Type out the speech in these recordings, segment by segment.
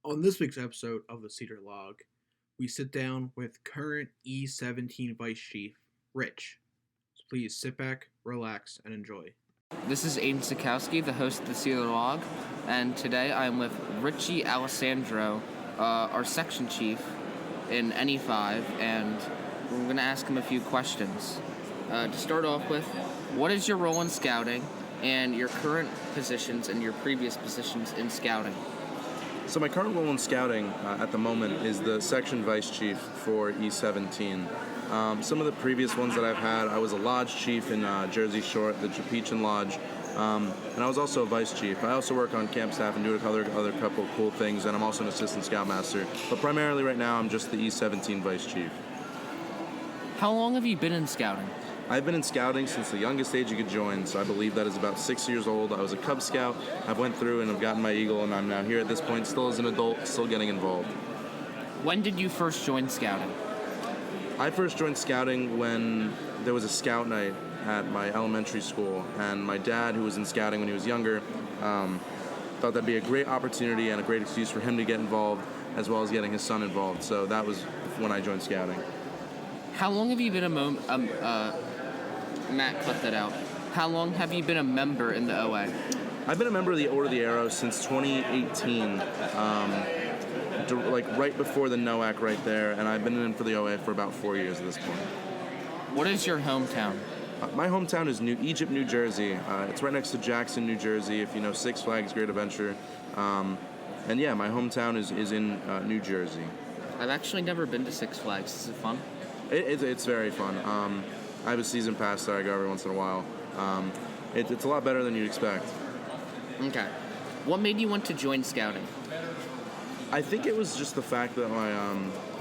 On this week's episode of the Cedar Log, we sit down with current E17 Vice Chief, Rich. So please sit back, relax, and enjoy. This is Aiden Sikowski, the host of the Cedar Log, and today I'm with Richie Alessandro, our section chief in NE5, and we're going to ask him a few questions. To start off with, what is your role in scouting and your current positions and your previous positions in scouting? So my current role in scouting at the moment is the section vice chief for E17. Some of the previous ones that I've had, I was a lodge chief in Jersey Shore, the Japichan Lodge, and I was also a vice chief. I also work on camp staff and do other couple of cool things, and I'm also an assistant scoutmaster. But primarily right now, I'm just the E17 vice chief. How long have you been in scouting? I've been in scouting since the youngest age you could join, so I believe that is about 6 years old. I was a Cub Scout. I've went through and I've gotten my Eagle, and I'm now here at this point, still as an adult, still getting involved. When did you first join scouting? I first joined scouting when there was a scout night at my elementary school, and my dad, who was in scouting when he was younger, thought that'd be a great opportunity and a great excuse for him to get involved, as well as getting his son involved. So that was when I joined scouting. How long have you been Matt, cut that out. How long have you been a member in the OA? I've been a member of the Order of the Arrow since 2018, like right before the NOAC right there, and I've been in for the OA for about 4 years at this point. What is your hometown? My hometown is Egypt, New Jersey. It's right next to Jackson, New Jersey, if you know Six Flags Great Adventure. And yeah, my hometown is in New Jersey. I've actually never been to Six Flags. Is it fun? It's very fun. I have a season pass that I go every once in a while. It's a lot better than you'd expect. Okay. What made you want to join scouting? I think it was just the fact that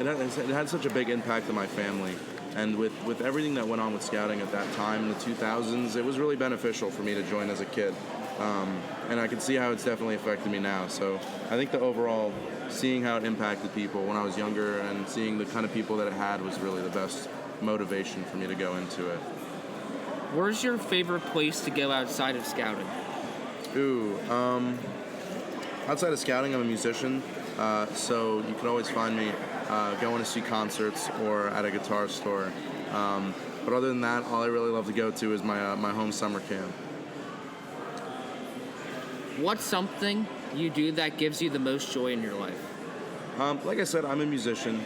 it had such a big impact on my family. And with everything that went on with scouting at that time in the 2000s, it was really beneficial for me to join as a kid. And I can see how it's definitely affected me now. So I think the overall, seeing how it impacted people when I was younger and seeing the kind of people that it had was really the best motivation for me to go into it. Where's your favorite place to go outside of scouting? Outside of scouting, I'm a musician, so you can always find me going to see concerts or at a guitar store. But other than that, all I really love to go to is my home summer camp. What's something you do that gives you the most joy in your life? Like I said, I'm a musician.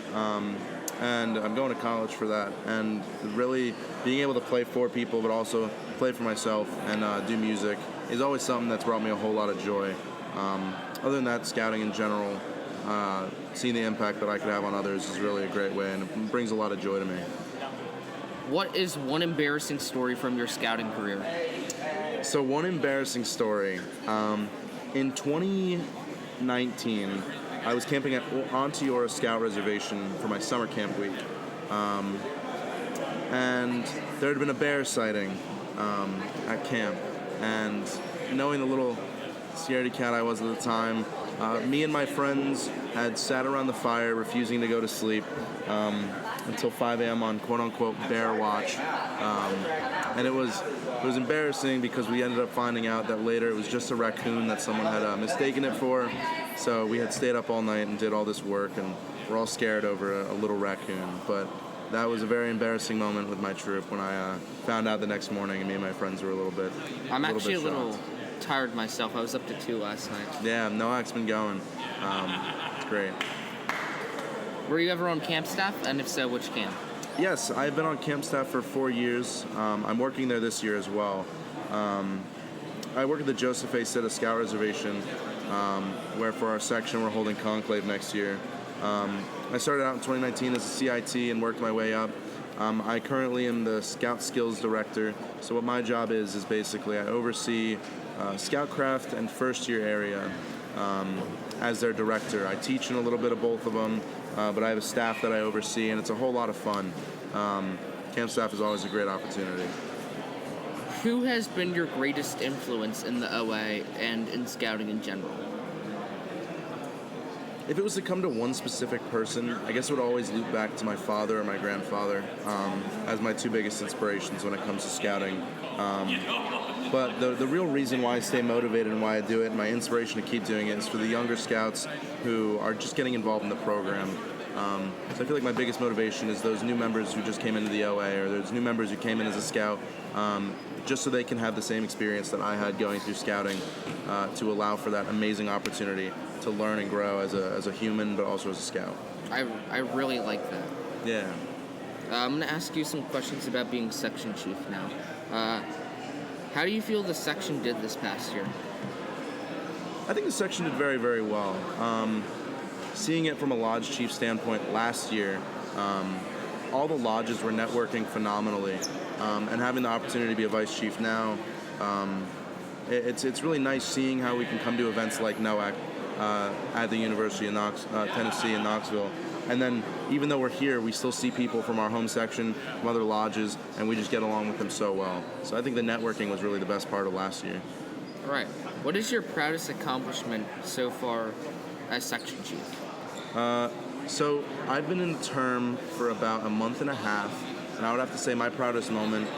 And I'm going to college for that, and really being able to play for people but also play for myself and do music is always something that's brought me a whole lot of joy. Other than that, scouting in general, seeing the impact that I could have on others is really a great way, and it brings a lot of joy to me. What is one embarrassing story from your scouting career? So one embarrassing story. In 2019, I was camping at Onteora Scout Reservation for my summer camp week, and there had been a bear sighting at camp, and knowing the little scaredy cat I was at the time, me and my friends had sat around the fire refusing to go to sleep until 5 a.m. on quote-unquote bear watch, and it was embarrassing because we ended up finding out that later it was just a raccoon that someone had mistaken it for. So we had stayed up all night and did all this work, and we're all scared over a little raccoon. But that was a very embarrassing moment with my troop when I found out the next morning, and me and my friends were a little bit I'm actually a little tired myself. I was up to 2 last night. Yeah, NOAC's been going. It's great. Were you ever on camp staff, and if so, which camp? Yes, I've been on camp staff for 4 years. I'm working there this year as well. I work at the Joseph A. Cedar Scout Reservation, where for our section we're holding conclave next year. I started out in 2019 as a CIT and worked my way up. I currently am the Scout Skills Director, so what my job is basically I oversee Scoutcraft and first year area as their director. I teach in a little bit of both of them, but I have a staff that I oversee, and it's a whole lot of fun. Camp staff is always a great opportunity. Who has been your greatest influence in the OA and in scouting in general? If it was to come to one specific person, I guess it would always loop back to my father or my grandfather as my two biggest inspirations when it comes to scouting. But the real reason why I stay motivated and why I do it, and my inspiration to keep doing it, is for the younger scouts who are just getting involved in the program. So I feel like my biggest motivation is those new members who just came into the OA, or those new members who came in as a scout, just so they can have the same experience that I had going through scouting, to allow for that amazing opportunity to learn and grow as a human, but also as a scout. I really like that. Yeah. I'm going to ask you some questions about being section chief now. How do you feel the section did this past year? I think the section did very, very well. Seeing it from a lodge chief standpoint last year, all the lodges were networking phenomenally, and having the opportunity to be a vice chief now, it's really nice seeing how we can come to events like NOAC at the University of Tennessee in Knoxville. And then, even though we're here, we still see people from our home section, from other lodges, and we just get along with them so well. So I think the networking was really the best part of last year. All right. What is your proudest accomplishment so far as section chief? So I've been in the term for about a month and a half, and I would have to say my proudest moment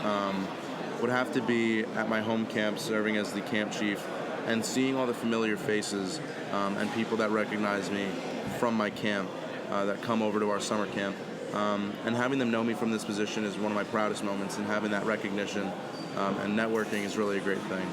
would have to be at my home camp serving as the camp chief and seeing all the familiar faces and people that recognize me from my camp that come over to our summer camp. And having them know me from this position is one of my proudest moments, and having that recognition and networking is really a great thing.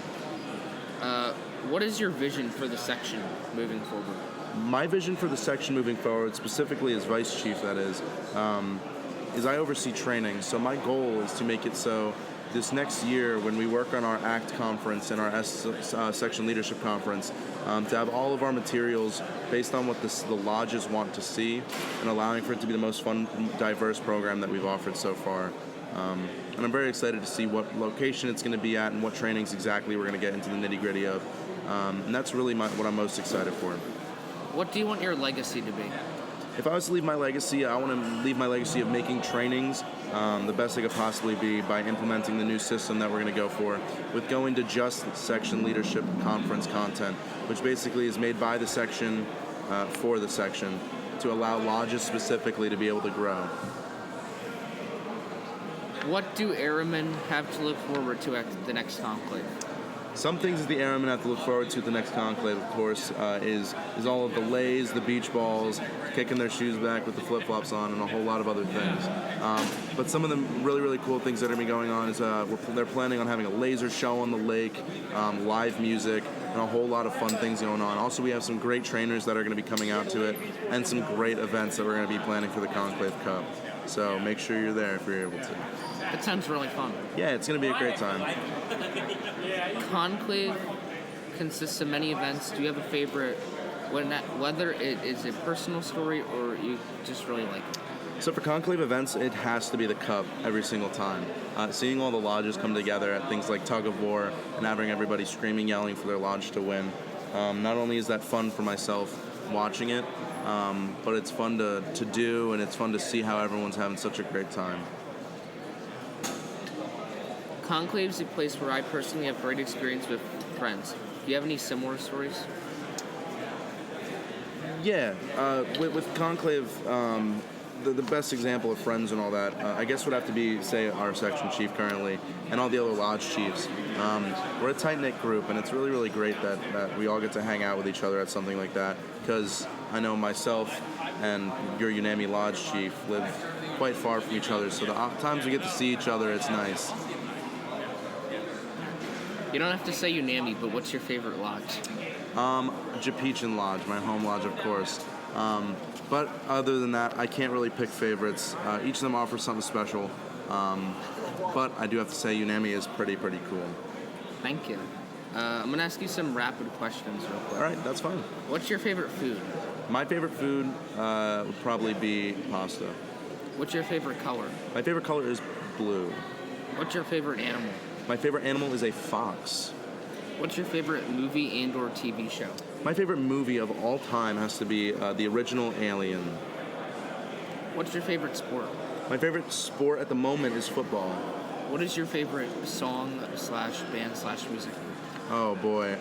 What is your vision for the section moving forward? My vision for the section moving forward, specifically as vice chief, that is I oversee training. So my goal is to make it so this next year, when we work on our ACT conference and our section leadership conference, to have all of our materials based on what the lodges want to see, and allowing for it to be the most fun, diverse program that we've offered so far. And I'm very excited to see what location it's going to be at and what trainings exactly we're going to get into the nitty-gritty of. And that's really what I'm most excited for. What do you want your legacy to be? If I was to leave my legacy, I want to leave my legacy of making trainings the best they could possibly be by implementing the new system that we're going to go for, with going to just section leadership conference content, which basically is made by the section for the section, to allow lodges specifically to be able to grow. What do airmen have to look forward to at the next conclave? Some things that the airmen have to look forward to at the next conclave, of course, is all of the lays, the beach balls, kicking their shoes back with the flip-flops on, and a whole lot of other things. But some of the really, really cool things that are going to be going on is they're planning on having a laser show on the lake, live music, and a whole lot of fun things going on. Also, we have some great trainers that are going to be coming out to it, and some great events that we're going to be planning for the Conclave Cup. So make sure you're there if you're able to. That sounds really fun. Yeah, it's going to be a great time. Conclave consists of many events. Do you have a favorite, whether it is a personal story or you just really like it? So for Conclave events, it has to be the Cup every single time. Seeing all the lodges come together at things like Tug of War and having everybody screaming, yelling for their lodge to win. Not only is that fun for myself watching it, but it's fun to do, and it's fun to see how everyone's having such a great time. Conclave is a place where I personally have great experience with friends. Do you have any similar stories? Yeah, with Conclave, the best example of friends and all that, I guess would have to be, say, our section chief currently, and all the other lodge chiefs. We're a tight-knit group, and it's really, really great that we all get to hang out with each other at something like that, because I know myself and your Unami lodge chief live quite far from each other, so the times we get to see each other, it's nice. You don't have to say Unami, but what's your favorite lodge? Japichan Lodge, my home lodge, of course. But other than that, I can't really pick favorites. Each of them offers something special. But I do have to say Unami is pretty cool. Thank you. I'm going to ask you some rapid questions real quick. All right, that's fine. What's your favorite food? My favorite food would probably be pasta. What's your favorite color? My favorite color is blue. What's your favorite animal? My favorite animal is a fox. What's your favorite movie and or TV show? My favorite movie of all time has to be the original Alien. What's your favorite sport? My favorite sport at the moment is football. What is your favorite song/band/music group? Oh boy,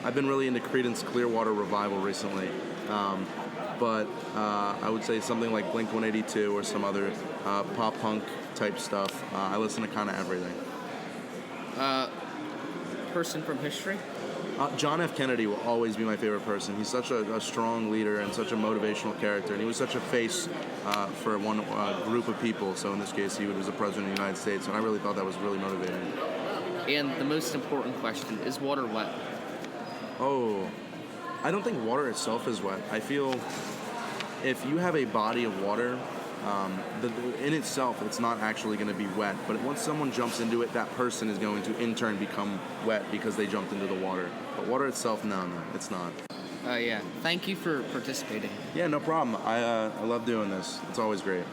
I've been really into Creedence Clearwater Revival recently, but I would say something like Blink-182 or some other pop punk type stuff. I listen to kind of everything. person from history? John F. Kennedy will always be my favorite person. He's such a strong leader and such a motivational character, and he was such a face for one group of people. So in this case, he was the president of the United States, and I really thought that was really motivating. And the most important question, is water wet? Oh, I don't think water itself is wet. I feel if you have a body of water, in itself, it's not actually going to be wet. But once someone jumps into it, that person is going to in turn become wet because they jumped into the water. But water itself, no, it's not. Yeah. Thank you for participating. Yeah, no problem. I love doing this. It's always great.